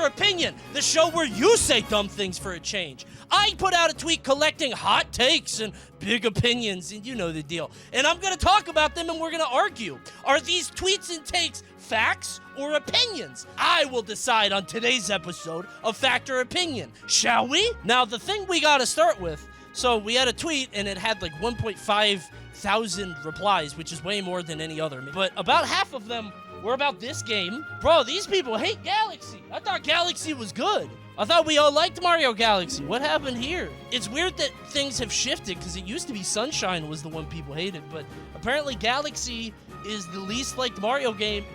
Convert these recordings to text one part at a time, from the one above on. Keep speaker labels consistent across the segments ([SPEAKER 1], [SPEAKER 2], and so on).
[SPEAKER 1] Opinion, the show where you say dumb things for a change. I put out a tweet collecting hot takes and big opinions, and you know the deal. And I'm going to talk about them, and we're going to argue. Are these tweets and takes facts or opinions? I will decide on today's episode of Fact or Opinion. Shall we? Now, the thing we got to start with, so we had a tweet, and it had like 1.5 thousand replies, which is way more than any other. But about half of them were about this game. Bro, these people hate Galaxy. I thought Galaxy was good. I thought we all liked Mario Galaxy. What happened here? It's weird that things have shifted, because it used to be Sunshine was the one people hated, but apparently Galaxy is the least liked Mario game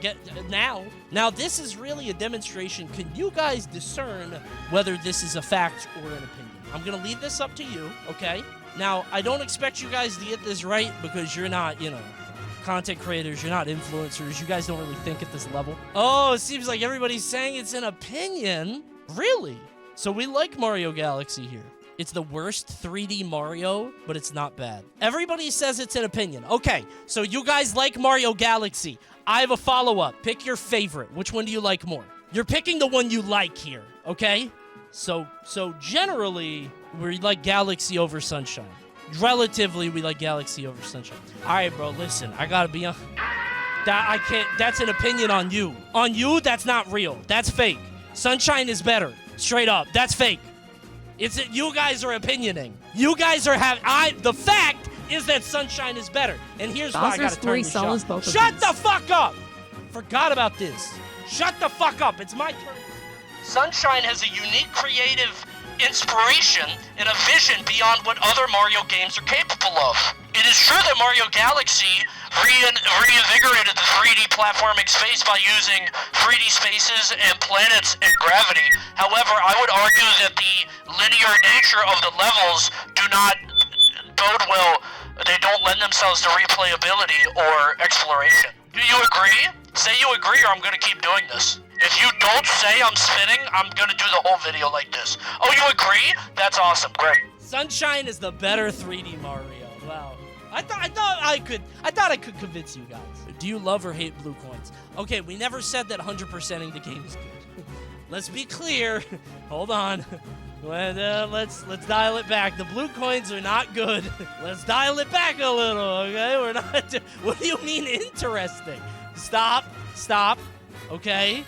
[SPEAKER 1] now. Now, this is really a demonstration. Can you guys discern whether this is a fact or an opinion? I'm going to leave this up to you, okay? Now, I don't expect you guys to get this right, because you're not, content creators, you're not influencers, you guys don't really think at this level. Oh, it seems like everybody's saying it's an opinion. Really? So we like Mario Galaxy here. It's the worst 3D Mario, but it's not bad. Everybody says it's an opinion. Okay, so you guys like Mario Galaxy. I have a follow-up. Pick your favorite. Which one do you like more? You're picking the one you like here, okay? So generally, we like Galaxy over Sunshine. Relatively, we like Galaxy over Sunshine. All right, bro, listen. I gotta be on... I can't... That's an opinion on you. On you, that's not real. That's fake. Sunshine is better. Straight up. That's fake. You guys are opinioning. You guys are having... The fact is that Sunshine is better. And here's why I gotta turn this off. Shut the fuck up! Forgot about this. Shut the fuck up. It's my turn. Sunshine has a unique creative inspiration and a vision beyond what other Mario games are capable of. It is true that Mario Galaxy reinvigorated the 3D platforming space by using 3D spaces and planets and gravity. However, I would argue that the linear nature of the levels do not bode well. They don't lend themselves to replayability or exploration. Do you agree? Say you agree, or I'm gonna keep doing this. If you don't say I'm spinning, I'm gonna do the whole video like this. Oh, you agree? That's awesome. Great. Sunshine is the better 3D Mario. Wow. I thought I could convince you guys. Do you love or hate blue coins? Okay, we never said that 100%ing the game is good. Let's be clear. Hold on. Let's dial it back. The blue coins are not good. Let's dial it back a little, okay? We're not... What do you mean interesting? Stop. Okay?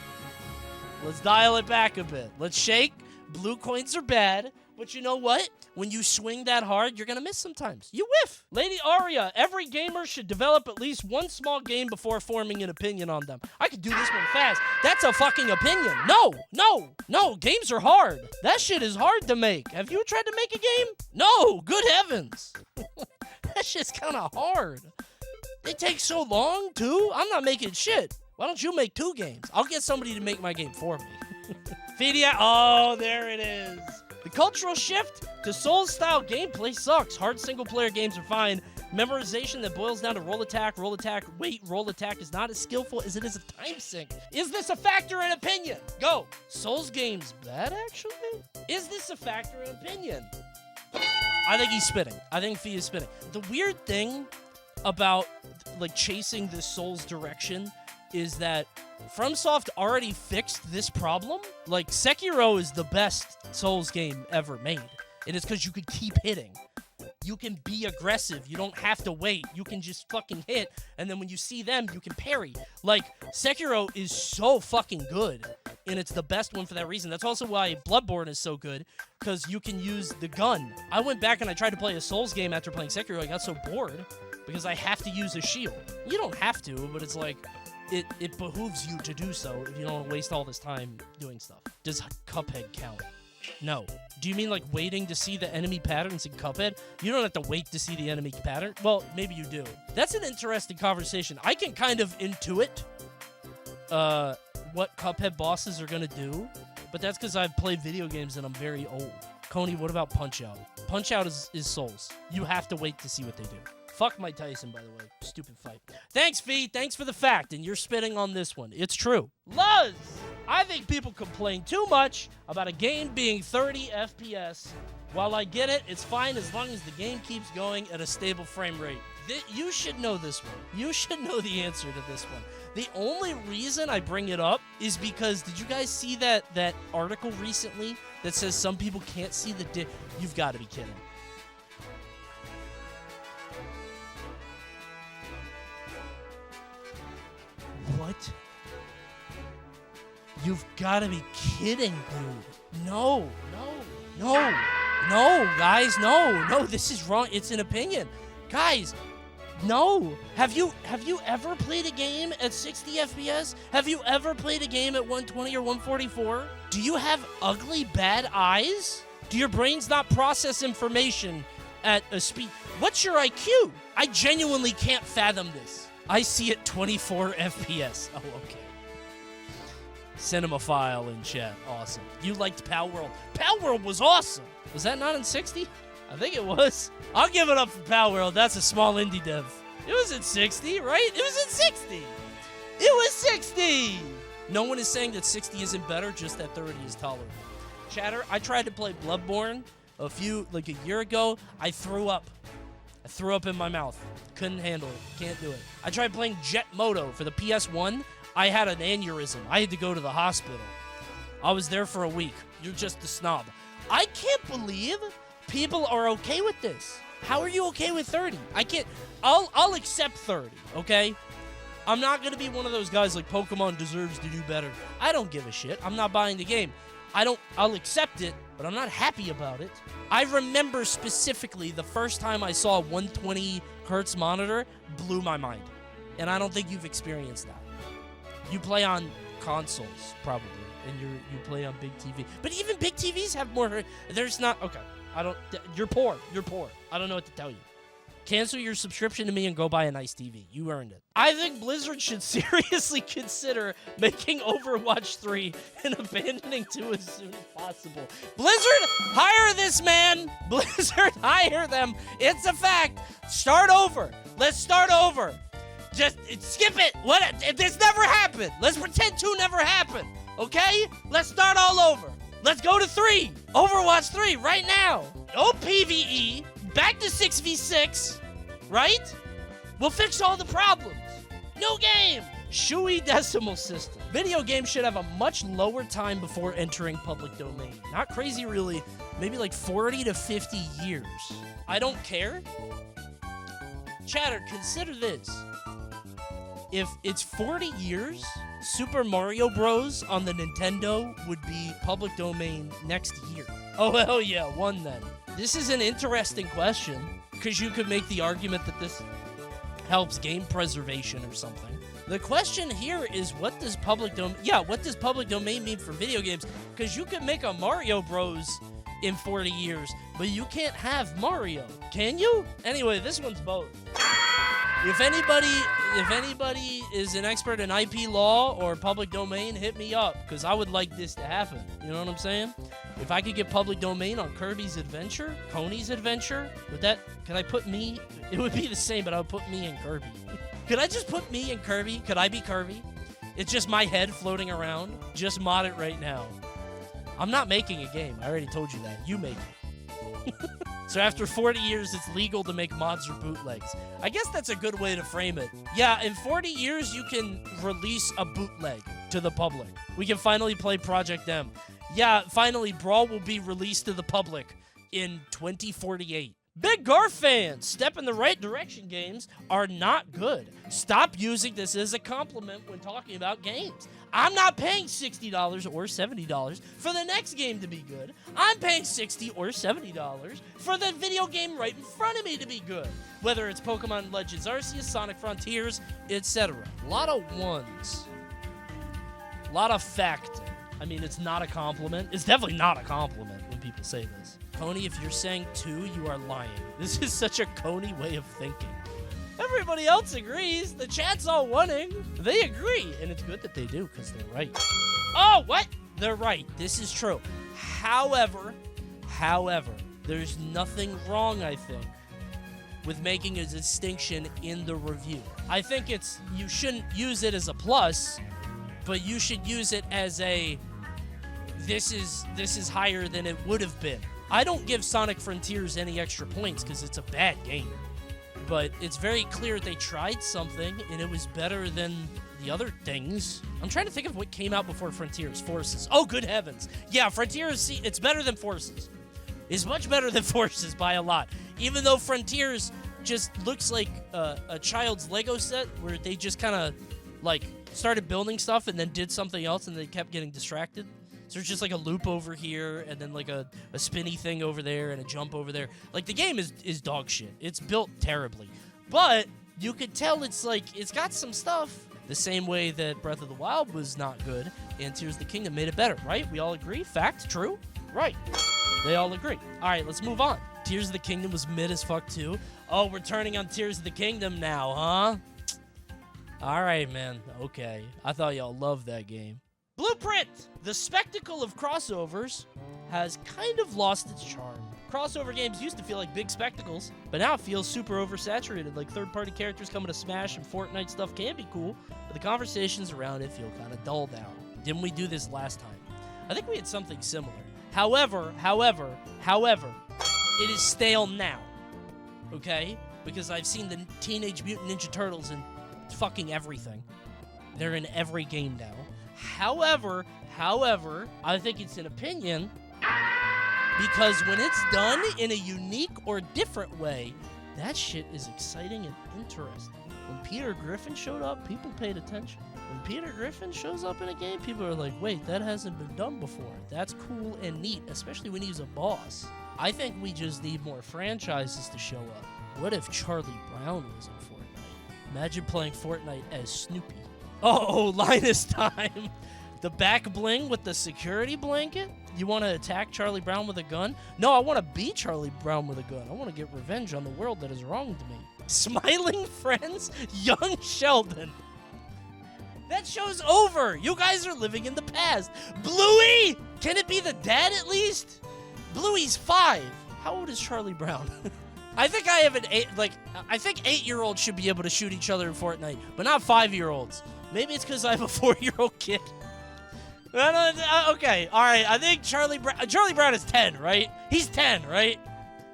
[SPEAKER 1] Let's dial it back a bit. Let's shake. Blue coins are bad, but you know what? When you swing that hard, you're gonna miss sometimes. You whiff. Lady Aria, every gamer should develop at least one small game before forming an opinion on them. I could do this one fast. That's a fucking opinion. No, games are hard. That shit is hard to make. Have you tried to make a game? No, good heavens. That shit's kind of hard. It takes so long, too. I'm not making shit. Why don't you make 2 games? I'll get somebody to make my game for me. Fidia, oh, there it is. The cultural shift to Souls-style gameplay sucks. Hard single-player games are fine. Memorization that boils down to roll attack, wait, roll attack is not as skillful as it is a time sink. Is this a factor in opinion? Go. Souls games bad, actually? Is this a factor in opinion? I think he's spitting. I think Fee is spitting. The weird thing about, chasing this Souls direction is that FromSoft already fixed this problem. Sekiro is the best Souls game ever made. And it's because you can keep hitting. You can be aggressive. You don't have to wait. You can just fucking hit. And then when you see them, you can parry. Sekiro is so fucking good. And it's the best one for that reason. That's also why Bloodborne is so good. Because you can use the gun. I went back and I tried to play a Souls game after playing Sekiro. I got so bored. Because I have to use a shield. You don't have to, but it's it behooves you to do so if you don't want to waste all this time doing stuff. Does Cuphead count? No. Do you mean waiting to see the enemy patterns in Cuphead? You don't have to wait to see the enemy pattern. Well, maybe you do. That's an interesting conversation. I can kind of intuit what Cuphead bosses are gonna do, but that's because I've played video games and I'm very old. Coney, what about Punch-Out? Punch-Out is Souls. You have to wait to see what they do. Fuck Mike Tyson, by the way. Stupid fight. Thanks, Fee. Thanks for the fact, and you're spitting on this one. It's true. Luz! I think people complain too much about a game being 30 FPS. While I get it, it's fine as long as the game keeps going at a stable frame rate. You should know this one. You should know the answer to this one. The only reason I bring it up is because, did you guys see that article recently that says some people can't see the dick? You've got to be kidding. What? You've got to be kidding, dude. No, guys, no, this is wrong. It's an opinion. Guys, no. Have you ever played a game at 60 FPS? Have you ever played a game at 120 or 144? Do you have ugly, bad eyes? Do your brains not process information at a speed? What's your IQ? I genuinely can't fathom this. I see it 24 FPS. Oh, okay. Cinema file in chat. Awesome. You liked Pal World. Pal World was awesome. Was that not in 60? I think it was. I'll give it up for Pal World. That's a small indie dev. It was at 60, right? It was at 60. It was 60. No one is saying that 60 isn't better, just that 30 is tolerable. Chatter, I tried to play Bloodborne a year ago. I threw up. I threw up in my mouth. Couldn't handle it. Can't do it. I tried playing Jet Moto for the PS1. I had an aneurysm. I had to go to the hospital. I was there for a week. You're just a snob. I can't believe people are okay with this. How are you okay with 30? I can't. I'll accept 30, okay? I'm not going to be one of those guys like Pokemon deserves to do better. I don't give a shit. I'm not buying the game. I'll accept it, but I'm not happy about it. I remember specifically the first time I saw a 120 hertz monitor blew my mind. And I don't think you've experienced that. You play on consoles, probably, and you play on big TV. But even big TVs have more. There's not. Okay, you're poor. You're poor. I don't know what to tell you. Cancel your subscription to me and go buy a nice TV. You earned it. I think Blizzard should seriously consider making Overwatch 3 and abandoning 2 as soon as possible. Blizzard, hire this man. Blizzard, hire them. It's a fact. Start over. Let's start over. Just skip it. What? This never happened. Let's pretend 2 never happened. Okay? Let's start all over. Let's go to 3. Overwatch 3 right now. No PvE. Back to 6v6. Right? We'll fix all the problems. No game. Shui decimal system. Video games should have a much lower time before entering public domain. Not crazy, really. Maybe like 40 to 50 years. I don't care. Chatter, consider this. If it's 40 years, Super Mario Bros. On the Nintendo would be public domain next year. Oh, hell yeah, one then. This is an interesting question, because you could make the argument that this helps game preservation or something. The question here is, what does public domain mean for video games? Because you could make a Mario Bros. In 40 years, but you can't have Mario. Can you? Anyway, this one's both. If anybody is an expert in IP law or public domain, hit me up, because I would like this to happen. You know what I'm saying? If I could get public domain on Kirby's Adventure, Coney's Adventure, could I put me? It would be the same, but I would put me in Kirby. Could I just put me in Kirby? Could I be Kirby? It's just my head floating around. Just mod it right now. I'm not making a game. I already told you that. You make it. So after 40 years, it's legal to make mods or bootlegs. I guess that's a good way to frame it. Yeah, in 40 years, you can release a bootleg to the public. We can finally play Project M. Yeah, finally, Brawl will be released to the public in 2048. Big Garf fans, step in the right direction games are not good. Stop using this as a compliment when talking about games. I'm not paying $60 or $70 for the next game to be good. I'm paying $60 or $70 for the video game right in front of me to be good. Whether it's Pokemon Legends Arceus, Sonic Frontiers, etc. A lot of ones. A lot of fact. I mean, it's not a compliment. It's definitely not a compliment when people say this. Coney, if you're saying 2, you are lying. This is such a Coney way of thinking. Everybody else agrees. The chat's all wanting. They agree. And it's good that they do, because they're right. Oh, what? They're right. This is true. However, there's nothing wrong, I think, with making a distinction in the review. I think you shouldn't use it as a plus, but you should use it as a this is higher than it would have been. I don't give Sonic Frontiers any extra points because it's a bad game. but it's very clear they tried something, and it was better than the other things. I'm trying to think of what came out before Frontiers. Forces. Oh, good heavens. Yeah, Frontiers, it's better than Forces. It's much better than Forces by a lot. Even though Frontiers just looks like a child's Lego set where they just kind of, like, started building stuff and then did something else and they kept getting distracted. So there's just like a loop over here and then like a spinny thing over there and a jump over there. Like, the game is dog shit. It's built terribly. But you could tell it's like, it's got some stuff. The same way that Breath of the Wild was not good and Tears of the Kingdom made it better, right? We all agree? Fact? True? Right. They all agree. All right, let's move on. Tears of the Kingdom was mid as fuck too. Oh, we're turning on Tears of the Kingdom now, huh? All right, man. Okay. I thought y'all loved that game. Blueprint! The spectacle of crossovers has kind of lost its charm. Crossover games used to feel like big spectacles, but now it feels super oversaturated. Like, third-party characters coming to Smash and Fortnite stuff can be cool, but the conversations around it feel kind of dull now. Didn't we do this last time? I think we had something similar. However, it is stale now, okay? Because I've seen the Teenage Mutant Ninja Turtles in fucking everything. They're in every game now. However, I think it's an opinion, because when it's done in a unique or different way, that shit is exciting and interesting. When Peter Griffin showed up, people paid attention. When Peter Griffin shows up in a game, people are like, wait, that hasn't been done before. That's cool and neat, especially when he's a boss. I think we just need more franchises to show up. What if Charlie Brown was in Fortnite? Imagine playing Fortnite as Snoopy. Oh, Linus time. The back bling with the security blanket? You want to attack Charlie Brown with a gun? No, I want to beat Charlie Brown with a gun. I want to get revenge on the world that has wronged me. Smiling friends? Young Sheldon. That show's over. You guys are living in the past. Bluey! Can it be the dad at least? Bluey's 5. How old is Charlie Brown? I think I have an 8-year-olds should be able to shoot each other in Fortnite, but not 5-year-olds. Maybe it's because I have a 4-year-old kid. Okay, all right. I think Charlie Brown is 10, right? He's 10, right?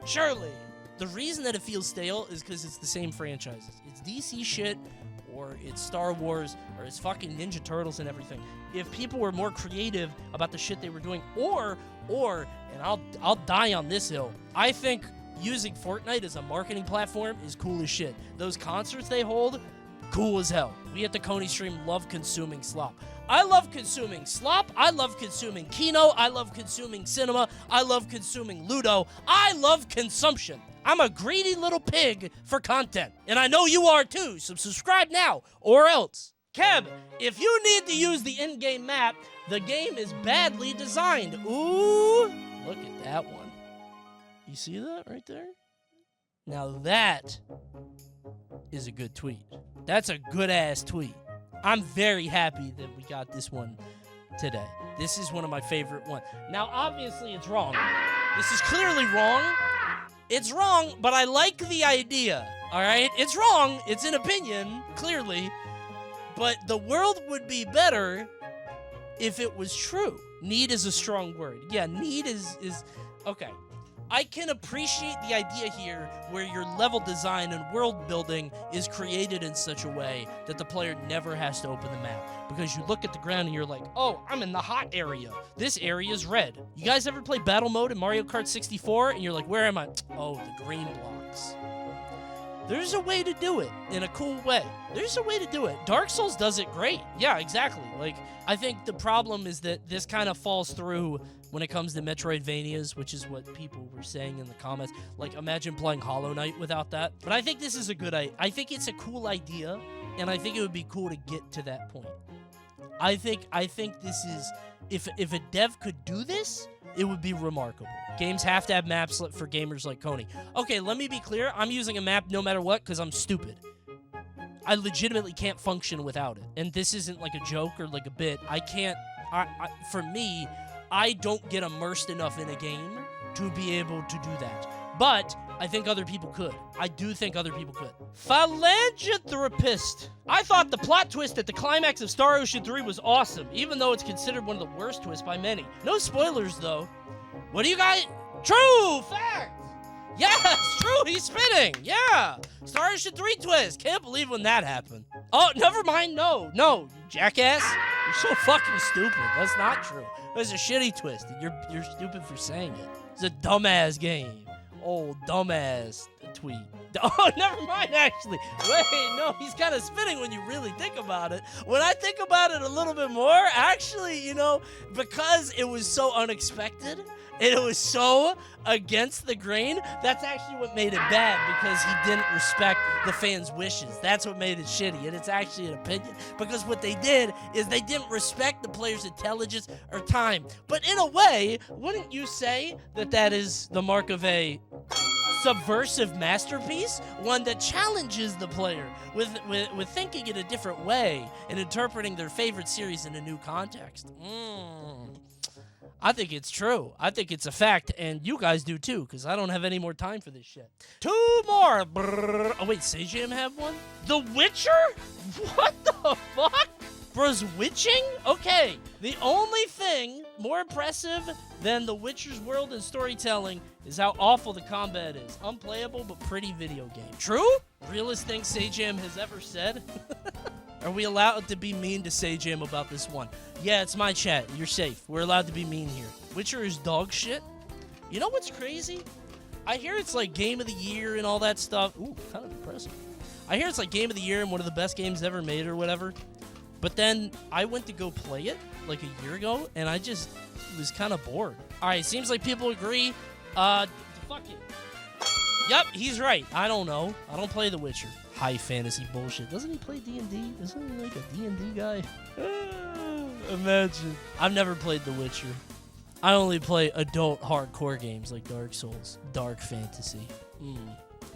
[SPEAKER 1] Surely. The reason that it feels stale is because it's the same franchises. It's DC shit, or it's Star Wars, or it's fucking Ninja Turtles and everything. If people were more creative about the shit they were doing, or, and I'll die on this hill, I think using Fortnite as a marketing platform is cool as shit. Those concerts they hold, cool as hell. We at the Coney stream love consuming slop. I love consuming slop. I love consuming Kino. I love consuming cinema. I love consuming Ludo. I love consumption. I'm a greedy little pig for content. And I know you are too, so subscribe now or else. Keb, if you need to use the in-game map, the game is badly designed. Ooh, look at that one. You see that right there? Now that is a good tweet. That's a good-ass tweet. I'm very happy that we got this one today. This is one of my favorite ones. Now, obviously, it's wrong. This is clearly wrong. It's wrong, but I like the idea, all right? It's wrong. It's an opinion, clearly. But the world would be better if it was true. Need is a strong word. Yeah, need is okay. I can appreciate the idea here where your level design and world building is created in such a way that the player never has to open the map. Because you look at the ground and you're like, oh, I'm in the hot area. This area is red. You guys ever play battle mode in Mario Kart 64? And you're like, where am I? Oh, the green blocks. There's a way to do it in a cool way. There's a way to do it. Dark Souls does it great. Yeah, exactly. Like, I think the problem is that this kind of falls through when it comes to Metroidvanias, which is what people were saying in the comments. Like, imagine playing Hollow Knight without that. But I think this is a good idea. I think it's a cool idea, and I think it would be cool to get to that point. I think this is, if a dev could do this, it would be remarkable. Games have to have maps for gamers like Coney. Okay, let me be clear. I'm using a map no matter what because I'm stupid. I legitimately can't function without it. And this isn't like a joke or like a bit. I can't, for me, I don't get immersed enough in a game to be able to do that. But I think other people could. I do think other people could. Philanthropist. I thought the plot twist at the climax of Star Ocean 3 was awesome, even though it's considered one of the worst twists by many. No spoilers, though. What do you guys... True fact! Yeah, it's true. He's spinning. Yeah. Star Ocean 3 twist. Can't believe when that happened. Oh, never mind. No, you jackass. You're so fucking stupid. That's not true. That's a shitty twist, and you're stupid for saying it. It's a dumbass game. Oh, dumbass tweet. Oh, never mind, actually. Wait, no, he's kind of spinning when you really think about it. When I think about it a little bit more, actually, because it was so unexpected, and it was so against the grain, that's actually what made it bad, because he didn't respect the fans' wishes. That's what made it shitty, and it's actually an opinion, because what they did is they didn't respect the players' intelligence or time. But in a way, wouldn't you say that is the mark of a subversive masterpiece? One that challenges the player with thinking in a different way and interpreting their favorite series in a new context. I think it's true. I think it's a fact, and you guys do too, because I don't have any more time for this shit. 2 more. Brrr. Oh, wait, Sajam have one? The Witcher? What the fuck? Bro's witching? Okay, the only thing more impressive than The Witcher's world and storytelling is how awful the combat is. Unplayable, but pretty video game. True? Realest thing Sajam has ever said? Are we allowed to be mean to Sajam about this one? Yeah, it's my chat. You're safe. We're allowed to be mean here. Witcher is dog shit. You know what's crazy? I hear it's like Game of the Year and all that stuff. Ooh, kind of impressive. I hear it's like Game of the Year and one of the best games ever made or whatever. But then I went to go play it like a year ago, and I just was kind of bored. All right, seems like people agree. Fuck it. Yep, he's right. I don't know. I don't play The Witcher. High fantasy bullshit. Doesn't he play D&D? Isn't he like a D&D guy? Imagine. I've never played The Witcher. I only play adult hardcore games like Dark Souls. Dark fantasy.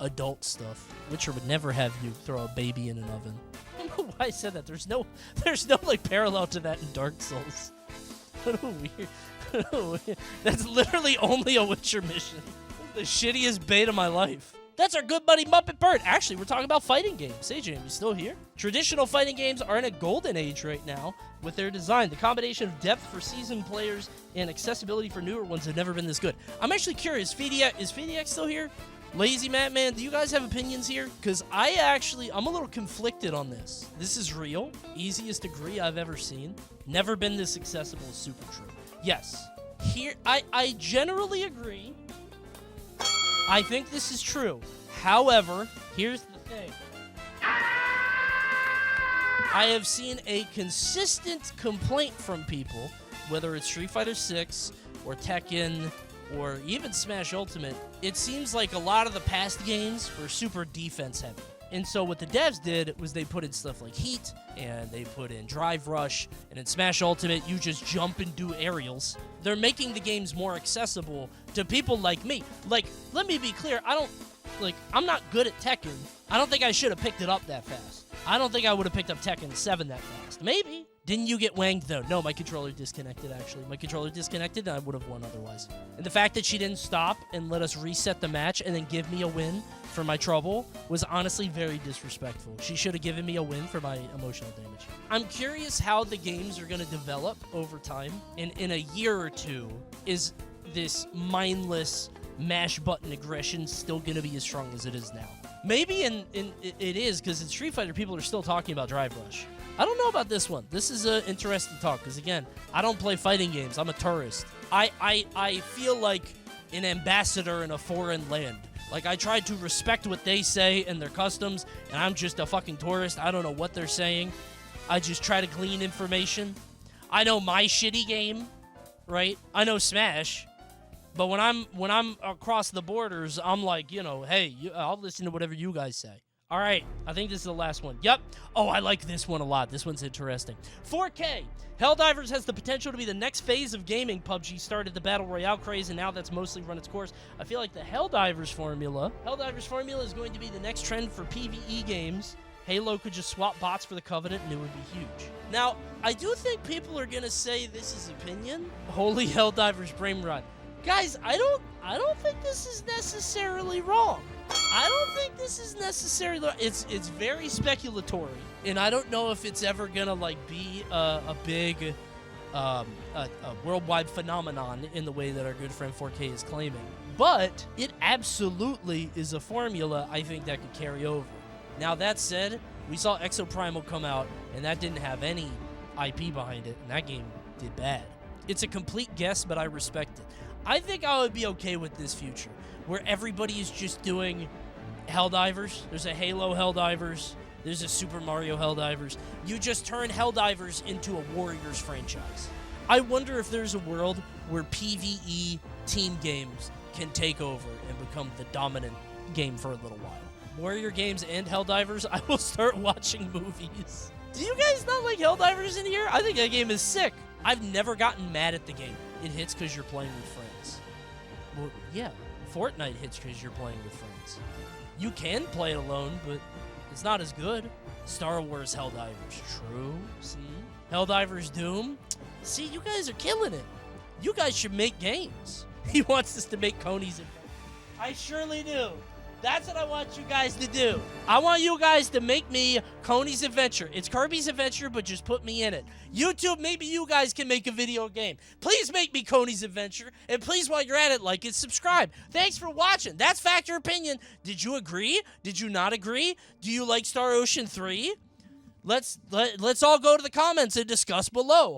[SPEAKER 1] Adult stuff. Witcher would never have you throw a baby in an oven. I don't know why I said that. There's no like parallel to that in Dark Souls. What a weird. That's literally only a Witcher mission. The shittiest bait of my life. That's our good buddy Muppet Bird. Actually, we're talking about fighting games. Sajam, you still here? Traditional fighting games are in a golden age right now with their design. The combination of depth for seasoned players and accessibility for newer ones have never been this good. I'm actually curious, is Fediac still here? Lazy Matt Man, do you guys have opinions here? Because I'm a little conflicted on this. This is real. Easiest degree I've ever seen. Never been this accessible is super true. Yes. Here, I generally agree. I think this is true. However, here's the thing. I have seen a consistent complaint from people, whether it's Street Fighter 6 or Tekken or even Smash Ultimate. It seems like a lot of the past games were super defense heavy. And so what the devs did was they put in stuff like Heat, and they put in Drive Rush, and in Smash Ultimate, you just jump and do aerials. They're making the games more accessible to people like me. Like, let me be clear, I'm not good at Tekken. I don't think I should have picked it up that fast. I don't think I would have picked up Tekken 7 that fast. Maybe. Didn't you get wanged, though? No, my controller disconnected, actually. My controller disconnected, and I would have won otherwise. And the fact that she didn't stop and let us reset the match and then give me a win for my trouble was honestly very disrespectful. She should have given me a win for my emotional damage. I'm curious how the games are going to develop over time. And in a year or two, is this mindless mash button aggression still going to be as strong as it is now? Maybe it is, because in Street Fighter, people are still talking about Drive Rush. I don't know about this one. This is an interesting talk, because again, I don't play fighting games. I'm a tourist. I feel like an ambassador in a foreign land. Like, I try to respect what they say and their customs, and I'm just a fucking tourist. I don't know what they're saying. I just try to glean information. I know my shitty game, right? I know Smash. But when I'm across the borders, I'm like, hey, I'll listen to whatever you guys say. All right, I think this is the last one. Yep. Oh, I like this one a lot. This one's interesting. 4K. Helldivers has the potential to be the next phase of gaming. PUBG started the Battle Royale craze, and now that's mostly run its course. I feel like the Helldivers formula is going to be the next trend for PvE games. Halo could just swap bots for the Covenant, and it would be huge. Now, I do think people are going to say this is opinion. Holy Helldivers brain rot. Guys, I don't think this is necessarily wrong. I don't think this is necessarily... It's very speculatory, and I don't know if it's ever gonna be a big a worldwide phenomenon in the way that our good friend 4K is claiming. But it absolutely is a formula I think that could carry over. Now, that said, we saw Exoprimal come out, and that didn't have any IP behind it, and that game did bad. It's a complete guess, but I respect it. I think I would be okay with this future, where everybody is just doing Helldivers. There's a Halo Helldivers. There's a Super Mario Helldivers. You just turn Helldivers into a Warriors franchise. I wonder if there's a world where PvE team games can take over and become the dominant game for a little while. Warrior games and Helldivers, I will start watching movies. Do you guys not like Helldivers in here? I think that game is sick. I've never gotten mad at the game. It hits because you're playing with friends. Well, yeah, Fortnite hits because you're playing with friends. You can play it alone, but it's not as good. Star Wars Helldivers, true, see? Helldivers Doom, see, you guys are killing it. You guys should make games. He wants us to make Coney's Adventure. I surely do. That's what I want you guys to do. I want you guys to make me Coney's Adventure. It's Kirby's Adventure, but just put me in it. YouTube, maybe you guys can make a video game. Please make me Coney's Adventure. And please, while you're at it, like and subscribe. Thanks for watching. That's Fact or Opinion. Did you agree? Did you not agree? Do you like Star Ocean 3? Let's all go to the comments and discuss below.